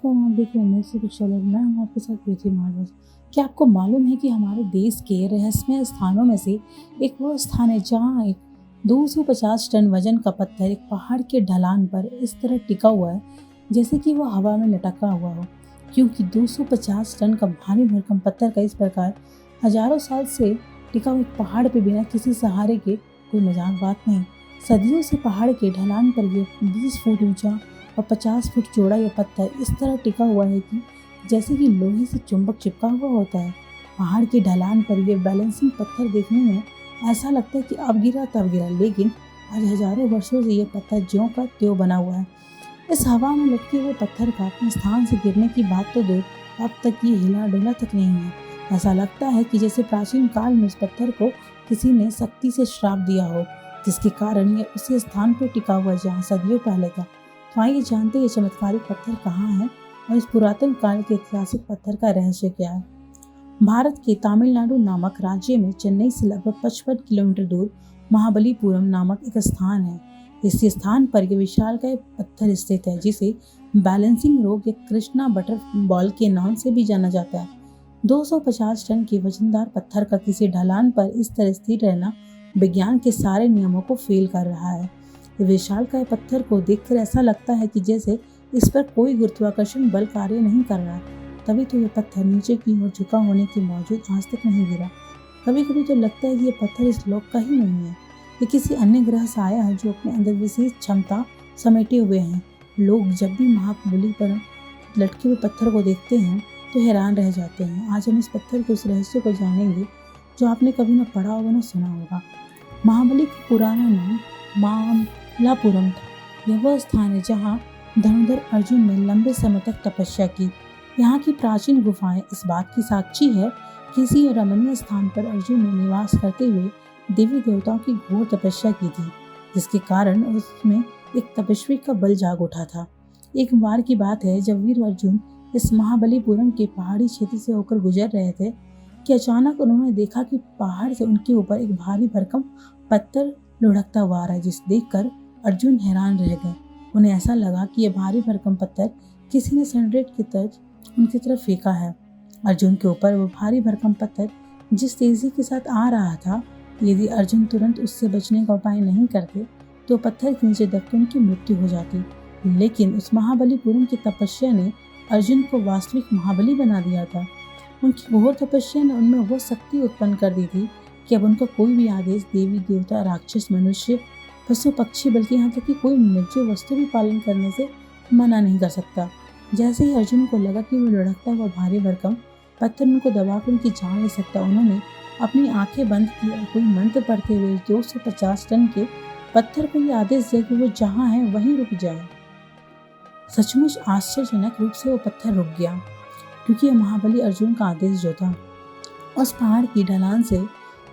नमस्कार, आप देख रहे हैं न्यूज़ से कुछ अलग। मैं हूं आपके साथ प्रीति महाराज। क्या आपको मालूम है कि हमारे देश के रहस्यमय स्थानों में से एक वो स्थान है जहां एक 250 टन वजन का पत्थर एक पहाड़ के ढलान पर इस तरह टिका हुआ है जैसे कि वो हवा में लटका हुआ हो। क्योंकि 250 टन का भारी भरकम पत्थर का इस प्रकार हजारों साल से टिका हुआ एक पहाड़ पे बिना किसी सहारे के कोई मजाक बात नहीं। सदियों से पहाड़ के ढलान पर ये 20 फुट ऊंचा और 50 फुट चौड़ा यह पत्थर इस तरह टिका हुआ है कि जैसे कि लोहे से चुंबक चिपका हुआ होता है। पहाड़ की ढलान पर यह बैलेंसिंग पत्थर देखने में ऐसा लगता है कि अब गिरा तब गिरा, लेकिन आज हजारों वर्षों से यह पत्थर ज्यों का त्यों बना हुआ है। इस हवा में लटके हुए पत्थर का अपने स्थान से गिरने की बात तो दूर, अब तक ये हिला डुला तक नहीं है। ऐसा लगता है कि जैसे प्राचीन काल में इस पत्थर को किसी ने सख्ती से श्राप दिया हो, जिसके कारण यह उसी स्थान पर टिका हुआ जहाँ सदियों पहले था। तो आइए जानते हैं ये चमत्कारिक पत्थर कहाँ है और इस पुरातन काल के ऐतिहासिक पत्थर का रहस्य क्या है। भारत के तमिलनाडु नामक राज्य में चेन्नई से लगभग 55 किलोमीटर दूर महाबलीपुरम नामक एक स्थान है। इस स्थान पर यह विशालकाय पत्थर स्थित है जिसे बैलेंसिंग रॉक या कृष्णा बटर बॉल के नाम से भी जाना जाता है। 250 टन के वजनदार पत्थर का किसी ढलान पर इस तरह स्थिर रहना विज्ञान के सारे नियमों को फेल कर रहा है। विशालकाय पत्थर को देखकर ऐसा लगता है कि जैसे इस पर कोई गुरुत्वाकर्षण बल कार्य नहीं कर रहा। तभी तो यह पत्थर नीचे की ओर झुका होने के बावजूद आज तक नहीं गिरा। कभी कभी तो लगता है कि यह पत्थर इस लोक का ही नहीं है, ये किसी अन्य ग्रह से आया है जो अपने अंदर विशेष क्षमता समेटे हुए हैं। लोग जब भी महाबली पर लटके हुए पत्थर को देखते हैं तो हैरान रह जाते हैं। आज हम इस पत्थर के उस रहस्य को जानेंगे जो आपने कभी न पढ़ा होगा न सुना होगा। महाबली का पुराना नाम मामल्लापुरम था। यह वह स्थान है जहाँ धनुधर अर्जुन ने लंबे समय तक तपस्या की। यहाँ की प्राचीन गुफाएं इस बात की साक्षी है कि इसी रमणीय स्थान पर अर्जुन ने निवास करते हुए देवी देवताओं की घोर तपस्या की थी, जिसके कारण उसमें एक तपस्वी का बल जाग उठा था। एक बार की बात है जब वीर अर्जुन इस महाबलीपुरम के पहाड़ी क्षेत्र से होकर गुजर रहे थे कि अचानक उन्होंने देखा कि पहाड़ से उनके ऊपर एक भारी भरकम पत्थर लुढ़कता हुआ आ रहा है, जिसे देखकर अर्जुन हैरान रह गए। उन्हें ऐसा लगा कि यह भारी भरकम पत्थर किसी ने सनरेट की तरह उनकी तरफ फेंका है। अर्जुन के ऊपर वो भारी भरकम पत्थर जिस तेजी के साथ आ रहा था, यदि अर्जुन तुरंत उससे बचने का उपाय नहीं करते तो पत्थर के नीचे दबकर उनकी मृत्यु हो जाती। लेकिन उस महाबलीपुरम की तपस्या ने अर्जुन को वास्तविक महाबली बना दिया था। उनकी घोर तपस्या ने उनमें वो शक्ति उत्पन्न कर दी थी कि अब उनका कोई भी आदेश देवी देवता, राक्षस, मनुष्य, पशु पक्षी, बल्कि यहाँ तक कि कोई निर्जीव वस्तु भी पालन करने से मना नहीं कर सकता। जैसे ही अर्जुन को लगा कि वो लुढ़कता हुआ भारी भरकम पत्थर उनको दबाकर उनकी जान ले सकता, उन्होंने अपनी आंखें बंद की और कोई मंत्र पढ़ते हुए 250 टन के पत्थर को ये आदेश दिया कि वो जहाँ है वहीं रुक जाए। सचमुच आश्चर्यजनक रूप से वो पत्थर रुक गया, क्योंकि यह महाबली अर्जुन का आदेश जो था। उस पहाड़ की ढलान से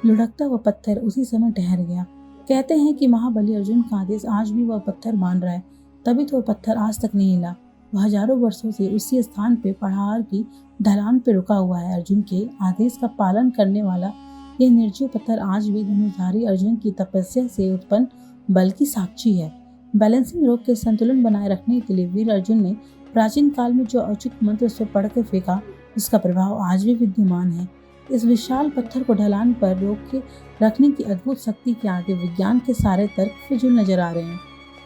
लुढ़कता हुआ पत्थर उसी समय ठहर गया। कहते हैं कि महाबली अर्जुन का आदेश आज भी वह पत्थर मान रहा है, तभी तो वह पत्थर आज तक नहीं हिला। वह हजारों वर्षों से उसी स्थान पे पहाड़ की ढलान पे रुका हुआ है। अर्जुन के आदेश का पालन करने वाला यह निर्जीव पत्थर आज भी धनुधारी अर्जुन की तपस्या से उत्पन्न बल की साक्षी है। बैलेंसिंग रॉक के संतुलन बनाए रखने के लिए वीर अर्जुन ने प्राचीन काल में जो अचूक मंत्र उस पर पढ़कर फेंका, उसका प्रभाव आज भी विद्यमान है। इस विशाल पत्थर को ढलान पर रोक के रखने की अद्भुत शक्ति के आगे विज्ञान के सारे तर्क फिजूल नजर आ रहे हैं।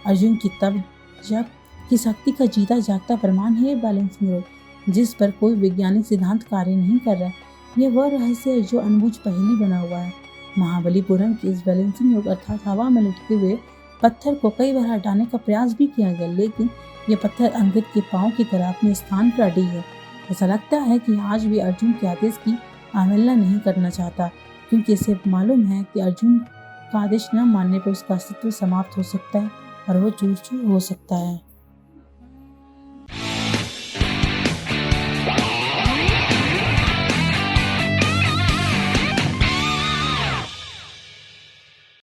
अर्जुन की तप जप की शक्ति का जीता जागता प्रमाण है बैलेंसिंग रॉक, जिस पर कोई वैज्ञानिक सिद्धांत कार्य नहीं कर रहा। यह वह रहस्य है जो अनबुझ पहेली बना हुआ है। महाबलीपुरम की इस बैलेंसिंग रॉक अर्थात हवा में लटके हुए पत्थर को कई बार हटाने का प्रयास भी किया गया, लेकिन यह पत्थर अंकित के पांव की तरह अपने स्थान पर अड़ी है। ऐसा लगता है कि आज भी अर्जुन के आदेश की अवहेलना नहीं करना चाहता, क्योंकि इसे मालूम है कि अर्जुन का आदेश न मानने पर उसका अस्तित्व समाप्त हो सकता है और वो चूर-चूर हो सकता है।